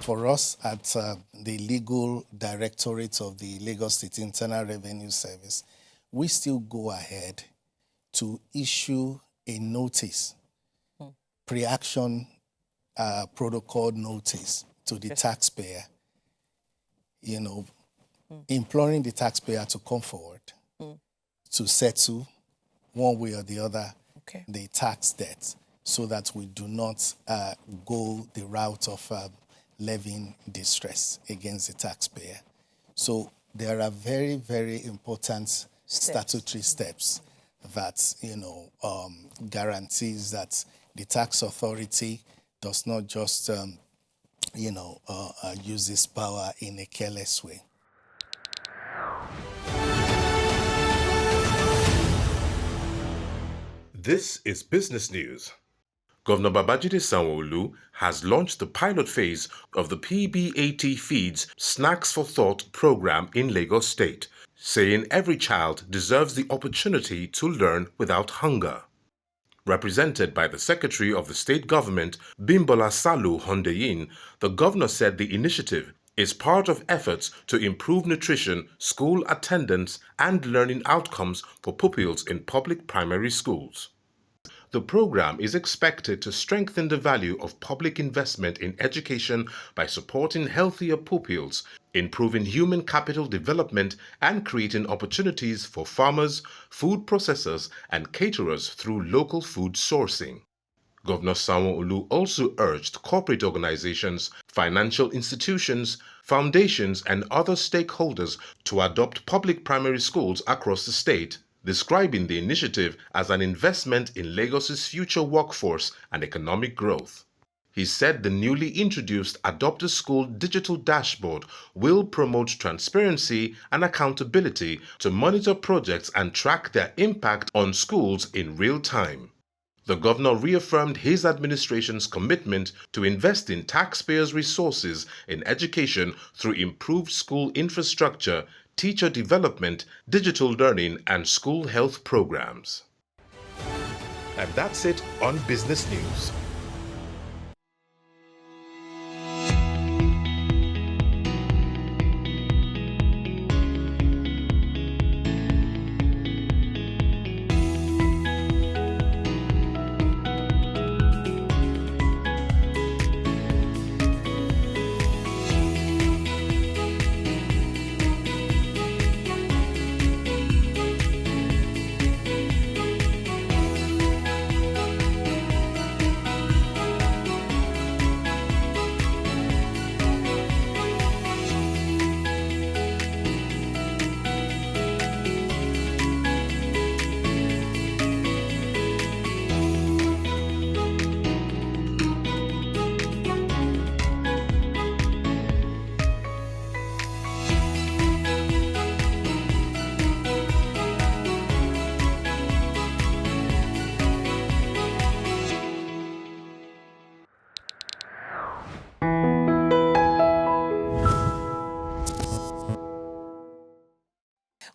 for us at the Legal Directorate of the Lagos State Internal Revenue Service, we still go ahead to issue a notice, pre-action protocol notice to the taxpayer, imploring the taxpayer to come forward to settle one way or the other the tax debt, so that we do not go the route of levying distress against the taxpayer. So there are very, very important statutory steps that, guarantees that the tax authority does not just, use this power in a careless way. This is Business News. Governor Babajide Sanwo-Olu has launched the pilot phase of the PBAT Feeds Snacks for Thought program in Lagos State, saying every child deserves the opportunity to learn without hunger. Represented by the Secretary of the State Government, Bimbola Salu Hondeyin, the governor said the initiative is part of efforts to improve nutrition, school attendance, and learning outcomes for pupils in public primary schools. The program is expected to strengthen the value of public investment in education by supporting healthier pupils, improving human capital development, and creating opportunities for farmers, food processors, and caterers through local food sourcing. Governor Sanwo-Olu also urged corporate organizations, financial institutions, foundations, and other stakeholders to adopt public primary schools across the state, describing the initiative as an investment in Lagos's future workforce and economic growth. He said the newly introduced Adopt a School digital dashboard will promote transparency and accountability to monitor projects and track their impact on schools in real time. The governor reaffirmed his administration's commitment to invest in taxpayers' resources in education through improved school infrastructure, teacher development, digital learning, and school health programs. And that's it on Business News.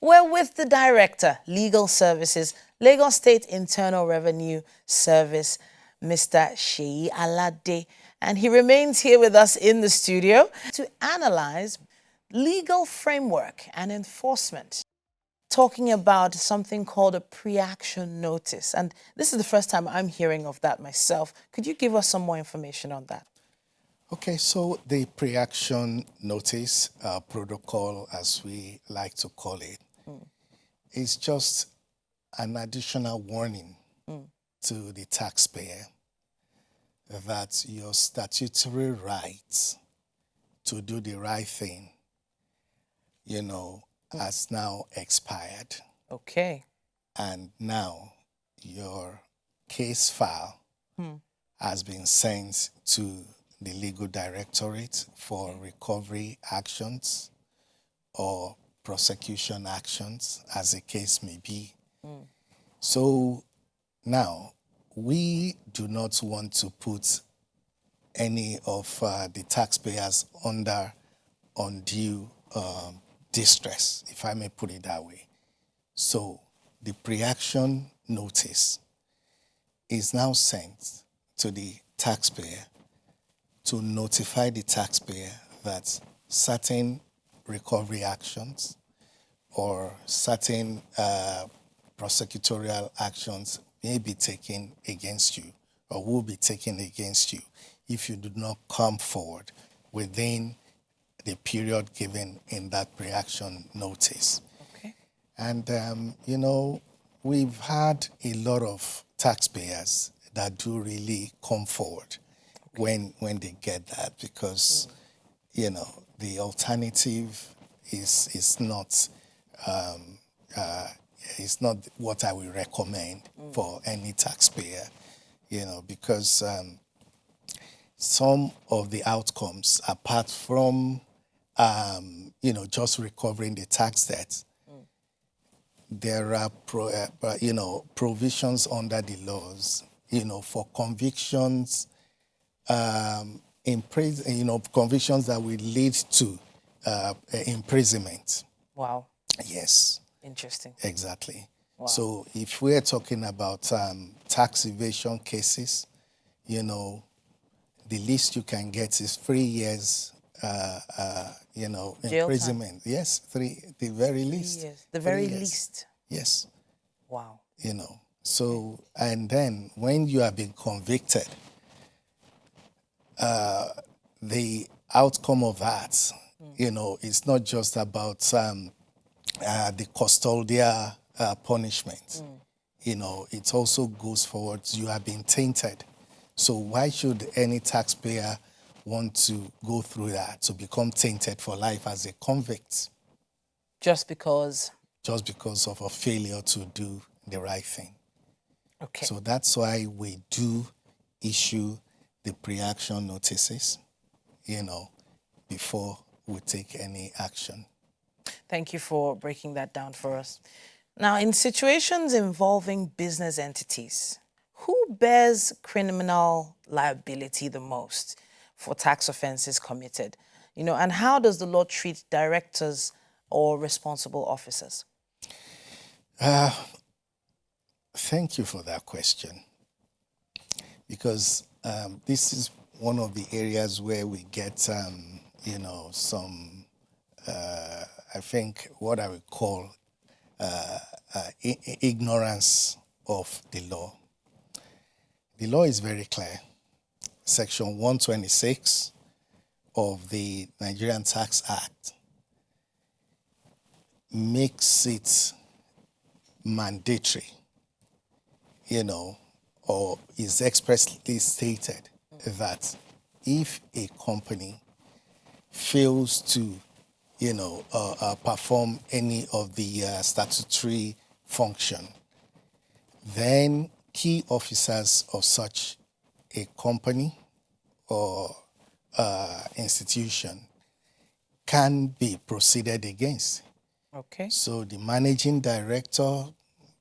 We're with the Director, Legal Services, Lagos State Internal Revenue Service, Mr. Seyi Alade, and he remains here with us in the studio to analyze legal framework and enforcement, talking about something called a pre-action notice. And this is the first time I'm hearing of that myself. Could you give us some more information on that? Okay, so the pre-action notice protocol, as we like to call it, is just an additional warning to the taxpayer that your statutory rights to do the right thing, has now expired. Okay. And now your case file has been sent to the Legal Directorate for recovery actions or prosecution actions, as the case may be. So now, we do not want to put any of the taxpayers under undue distress, if I may put it that way. So the pre-action notice is now sent to the taxpayer to notify the taxpayer that certain recovery actions or certain prosecutorial actions may be taken against you or will be taken against you if you do not come forward within the period given in that pre-action notice. Okay. And, we've had a lot of taxpayers that do really come forward when they get that because, the alternative is not is not what I would recommend for any taxpayer, because some of the outcomes, apart from, just recovering the tax debt, there are provisions under the laws, for convictions, convictions that will lead to imprisonment. Wow. Yes. Interesting. Exactly. Wow. So if we're talking about tax evasion cases, the least you can get is 3 years, Jail imprisonment. time. Yes, the very least. Years. The 3 very years. least. Yes. Wow. So, and then when you have been convicted, the outcome of that, it's not just about the custodial punishment. It also goes forward. You have been tainted. So why should any taxpayer want to go through that, to become tainted for life as a convict? Just because? Just because of a failure to do the right thing. Okay. So that's why we do issue the pre-action notices, before we take any action. Thank you for breaking that down for us. Now, in situations involving business entities, who bears criminal liability the most for tax offenses committed? And how does the law treat directors or responsible officers? Thank you for that question, because this is one of the areas where we get, some, I think, what I would call ignorance of the law. The law is very clear. Section 126 of the Nigerian Tax Act makes it mandatory, or is expressly stated that if a company fails to, perform any of the statutory function, then key officers of such a company or institution can be proceeded against. Okay. So the managing director,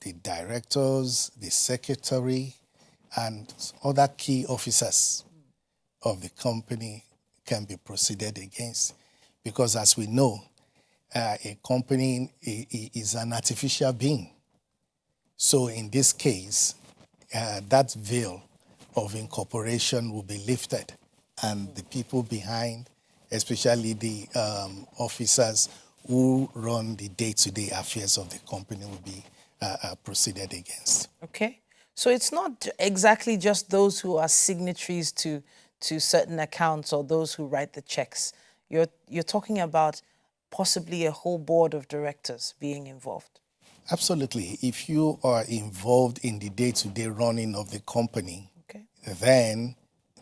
the directors, the secretary, and other key officers of the company can be proceeded against. Because as we know, a company is an artificial being. So in this case, that veil of incorporation will be lifted, and the people behind, especially the officers who run the day-to-day affairs of the company, will be proceeded against. Okay. So it's not exactly just those who are signatories to certain accounts or those who write the checks. You're talking about possibly a whole board of directors being involved. Absolutely. If you are involved in the day-to-day running of the company, Okay. then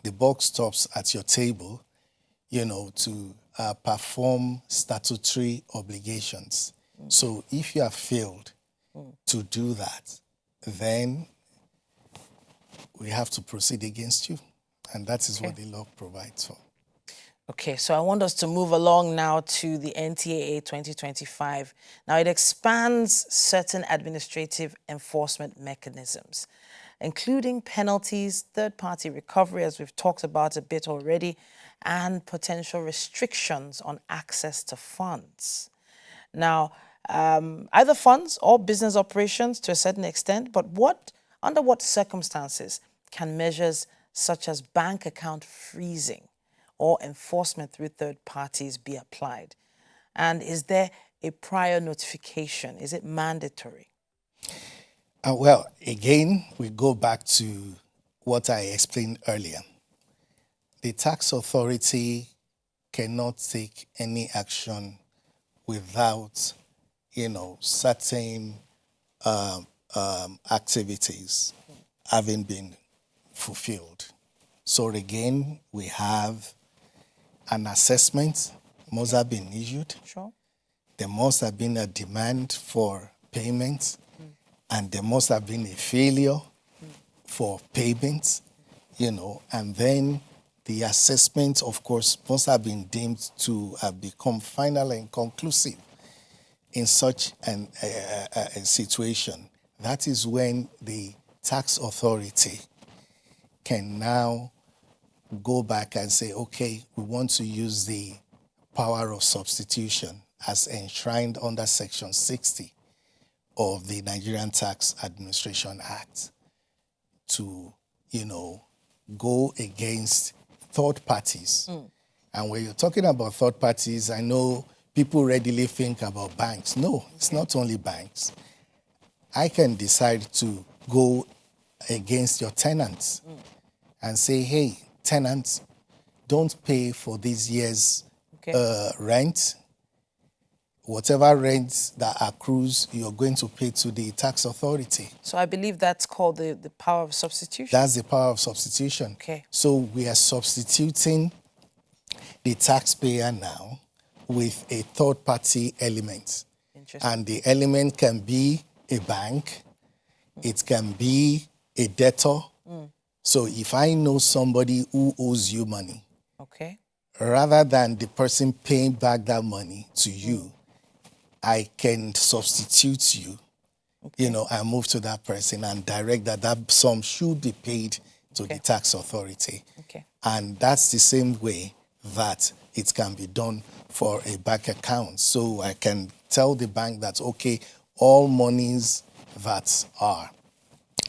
the buck stops at your table, to perform statutory obligations. So if you have failed to do that, then we have to proceed against you. And that is what the law provides for. Okay, so I want us to move along now to the NTAA 2025. Now, it expands certain administrative enforcement mechanisms, including penalties, third-party recovery, as we've talked about a bit already, and potential restrictions on access to funds. Now, either funds or business operations to a certain extent, but under what circumstances can measures such as bank account freezing or enforcement through third parties be applied? And is there a prior notification? Is it mandatory? Well, again, we go back to what I explained earlier. The tax authority cannot take any action without, certain activities having been fulfilled. So again, we have an assessment must have been issued. Sure. There must have been a demand for payment, and there must have been a failure for payment, and then the assessment, of course, must have been deemed to have become final and conclusive in such a situation. That is when the tax authority can now go back and say, okay, we want to use the power of substitution as enshrined under Section 60 of the Nigerian Tax Administration Act to, go against third parties. And when you're talking about third parties, I know people readily think about banks. No, it's not only banks. I can decide to go against your tenants and say, hey, tenants, don't pay for this year's rent. Whatever rent that accrues, you're going to pay to the tax authority. So I believe that's called the power of substitution? That's the power of substitution. Okay. So we are substituting the taxpayer now with a third-party element. Interesting. And the element can be a bank, it can be a debtor. So if I know somebody who owes you money, Okay. rather than the person paying back that money to you, I can substitute you, and move to that person and direct that sum should be paid to the tax authority. Okay. And that's the same way that it can be done for a bank account. So I can tell the bank that, okay, all monies that are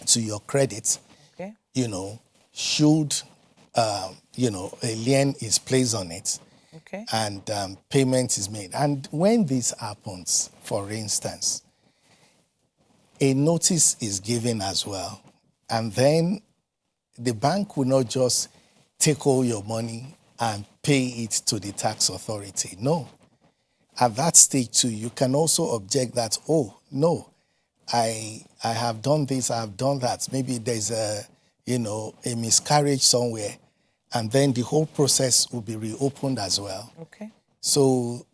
to your credit, Okay. should, a lien is placed on it. Okay. And payment is made. And when this happens, for instance, a notice is given as well. And then the bank will not just take all your money and pay it to the tax authority. No. At that stage too, you can also object that, oh, no, I have done this, I have done that. Maybe there's a miscarriage somewhere. And then the whole process will be reopened as well. Okay. So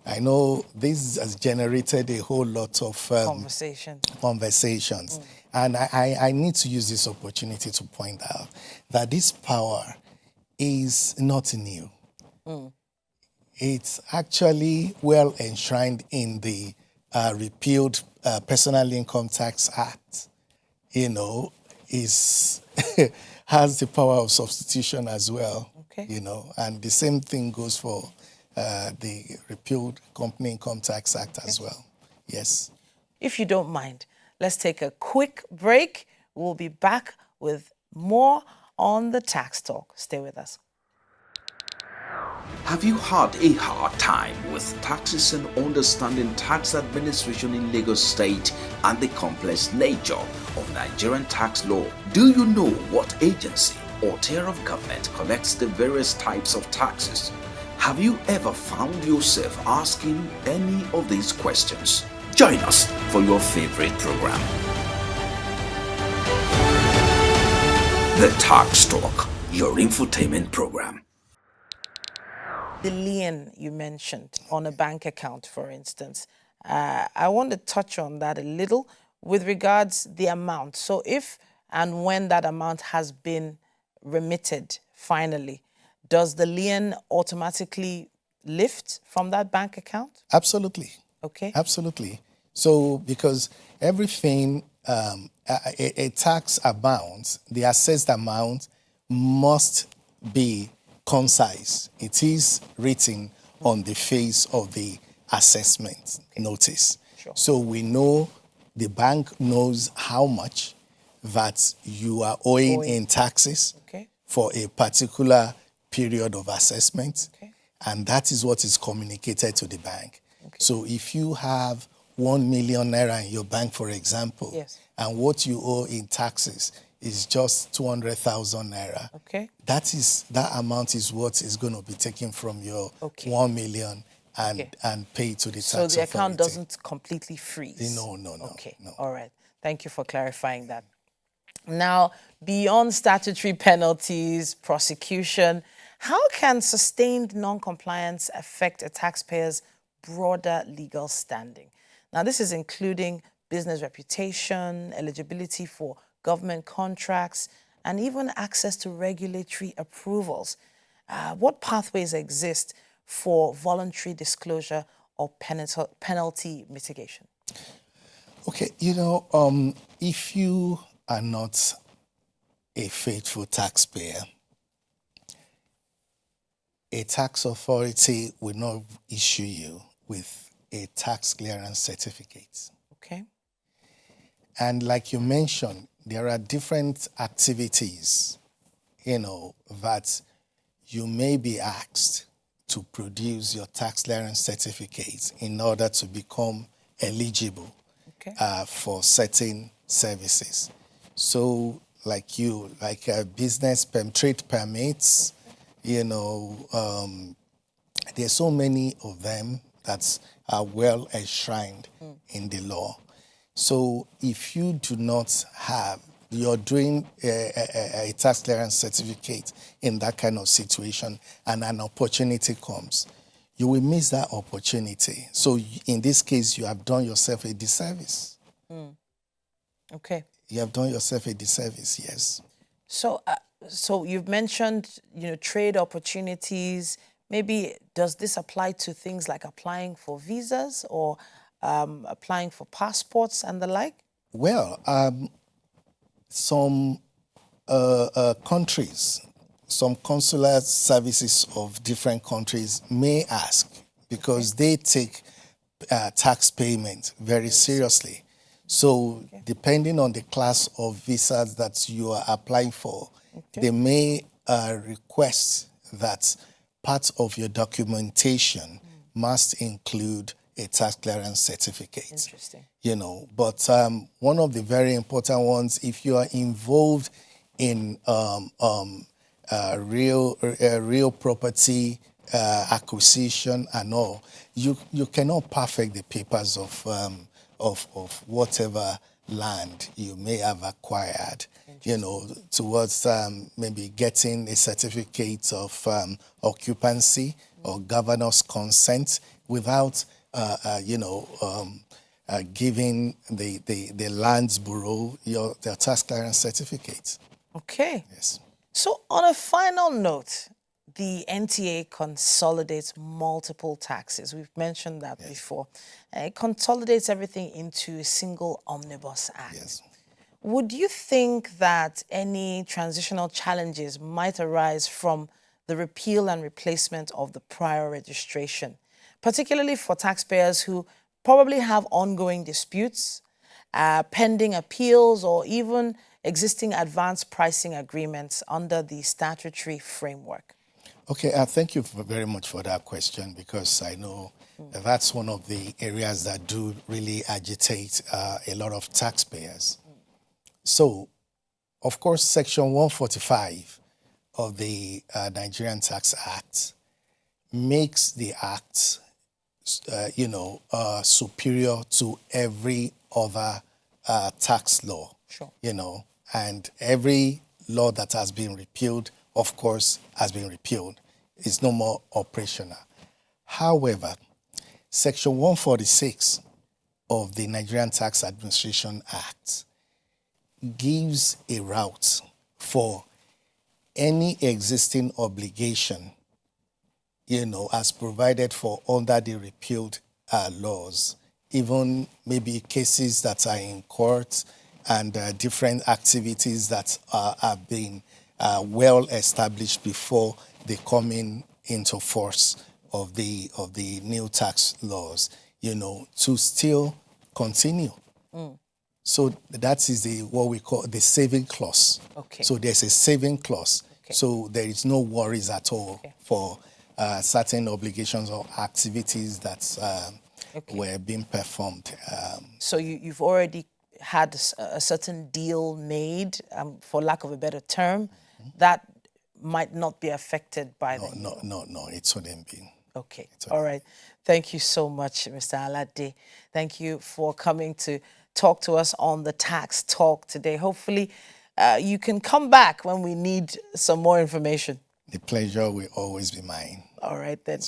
I know this has generated a whole lot of conversations. And I need to use this opportunity to point out that this power is not new. It's actually well enshrined in the repealed Personal Income Tax Act. Is has the power of substitution as well. Okay. And the same thing goes for the repealed Company Income Tax Act as well. Yes. If you don't mind, let's take a quick break. We'll be back with more on the Tax Talk. Stay with us. Have you had a hard time with taxes and understanding tax administration in Lagos State and the complex nature of Nigerian tax law? Do you know what agency or tier of government collects the various types of taxes? Have you ever found yourself asking any of these questions? Join us for your favorite program, The Tax Talk, your infotainment program. The lien you mentioned on a bank account, for instance, I want to touch on that a little with regards the amount. So if and when that amount has been remitted finally, does the lien automatically lift from that bank account? Absolutely. Okay. Absolutely. So because everything, a tax amount, the assessed amount must be concise. It is written on the face of the assessment notice. Sure. So we know, the bank knows how much that you are owing in taxes Okay. for a particular period of assessment, and that is what is communicated to the bank. So if you have 1 million naira in your bank, for example, and what you owe in taxes is just 200,000 naira, that amount is what is going to be taken from your 1 million and paid to the tax authority. So the account doesn't completely freeze? No. Okay, all right. Thank you for clarifying that. Now, beyond statutory penalties, prosecution, how can sustained non-compliance affect a taxpayer's broader legal standing? Now, this is including business reputation, eligibility for government contracts, and even access to regulatory approvals. What pathways exist for voluntary disclosure or penalty mitigation? Okay, if you are not a faithful taxpayer, a tax authority will not issue you with a tax clearance certificate. Okay. And like you mentioned, there are different activities, that you may be asked to produce your tax clearance certificate in order to become eligible for certain services. So like business trade permits, there's so many of them that are well enshrined in the law. So if you do not have, you're doing a tax clearance certificate in that kind of situation and an opportunity comes, you will miss that opportunity. So in this case, you have done yourself a disservice. Okay. You have done yourself a disservice, yes. So, so you've mentioned, trade opportunities. Maybe does this apply to things like applying for visas or applying for passports and the like? Well, some countries, some consular services of different countries may ask because they take tax payment very seriously. So depending on the class of visas that you are applying for, they may request that part of your documentation must include a tax clearance certificate. Interesting. But one of the very important ones, if you are involved in real property acquisition and all, you cannot perfect the papers of whatever land you may have acquired, towards maybe getting a certificate of occupancy or governor's consent without giving the lands bureau their tax clearance certificate. Okay. Yes. So on a final note, the NTA consolidates multiple taxes. We've mentioned that before. It consolidates everything into a single omnibus act. Yes. Would you think that any transitional challenges might arise from the repeal and replacement of the prior registration, particularly for taxpayers who probably have ongoing disputes, pending appeals, or even existing advanced pricing agreements under the statutory framework? Okay, thank you very much for that question, because I know that's one of the areas that do really agitate a lot of taxpayers. So, of course, Section 145 of the Nigerian Tax Act makes the act, superior to every other tax law. Sure. And every law that has been repealed, of course, has been repealed. It's no more operational. However, Section 146 of the Nigerian Tax Administration Act gives a route for any existing obligation, as provided for under the repealed laws, even maybe cases that are in court and different activities that have been well established before the coming into force of the new tax laws, to still continue. So that is what we call the saving clause. Okay. So there's a saving clause. So there is no worries at all for certain obligations or activities that were being performed. So you've already had a certain deal made, for lack of a better term, that might not be affected by the No, it shouldn't be. Okay, all right. Thank you so much, Mr. Alade. Thank you for coming to talk to us on the Tax Talk today. Hopefully, you can come back when we need some more information. The pleasure will always be mine. All right, then.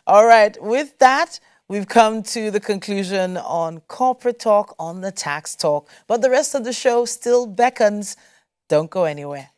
All right, with that, we've come to the conclusion on Corporate Talk on the Tax Talk. But the rest of the show still beckons. Don't go anywhere.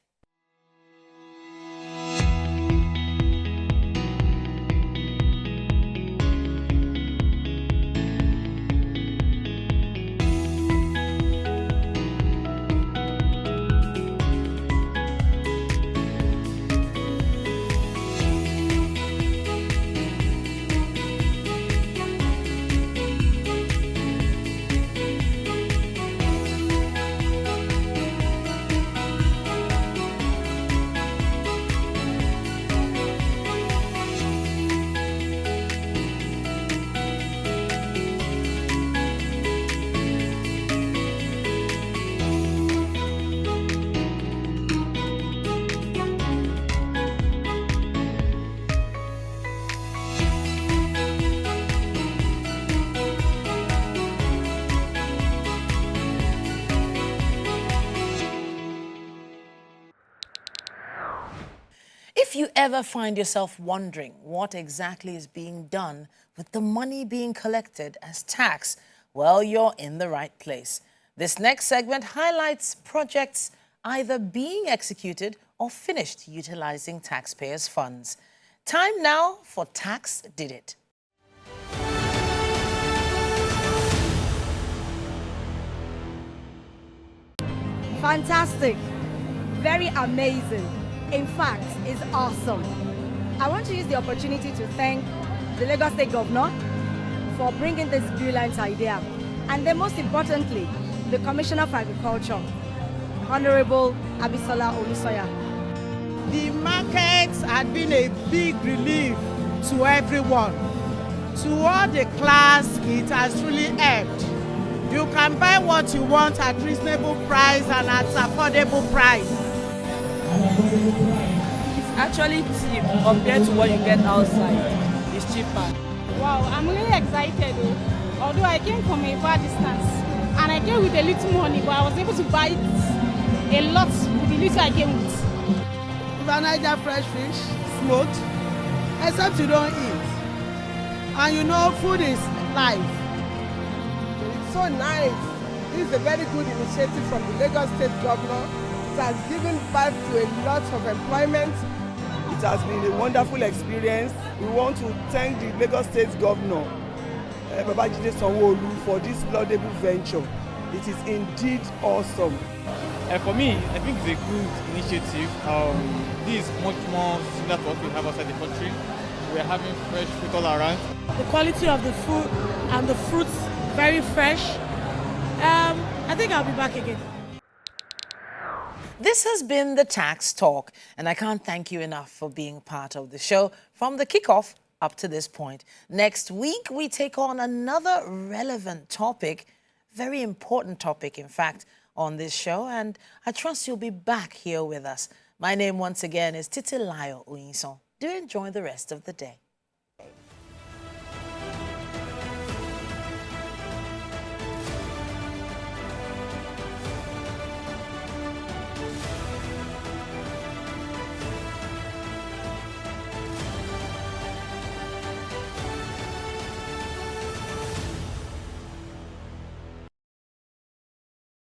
If you ever find yourself wondering what exactly is being done with the money being collected as tax, well, you're in the right place. This next segment highlights projects either being executed or finished utilizing taxpayers' funds. Time now for Tax Did It. Fantastic. Very amazing. In fact, it's awesome. I want to use the opportunity to thank the Lagos State Governor for bringing this brilliant idea. And then most importantly, the Commissioner for Agriculture, Honorable Abisola Olusoya. The markets had been a big relief to everyone. To all the class, it has really helped. You can buy what you want at reasonable price and at affordable price. It's actually cheap compared to what you get outside. It's cheaper. Wow, I'm really excited. Although I came from a far distance and I came with a little money, but I was able to buy a lot with the little I came with. Niger fresh fish, smoked, except you don't eat. And you know food is life. It's so nice. This is a very good initiative from the Lagos State Governor. It has given birth to a lot of employment. It has been a wonderful experience. We want to thank the Lagos State Governor, Babajide Sanwo-Olu, for this laudable venture. It is indeed awesome. For me, I think it's a good initiative. This is much more similar to what we have outside the country. We are having fresh fruit all around. The quality of the food and the fruits, very fresh. I think I'll be back again. This has been the Tax Talk, and I can't thank you enough for being part of the show from the kickoff up to this point. Next week, we take on another relevant topic, very important topic, in fact, on this show, and I trust you'll be back here with us. My name once again is Titilayo Oyinson. Do enjoy the rest of the day.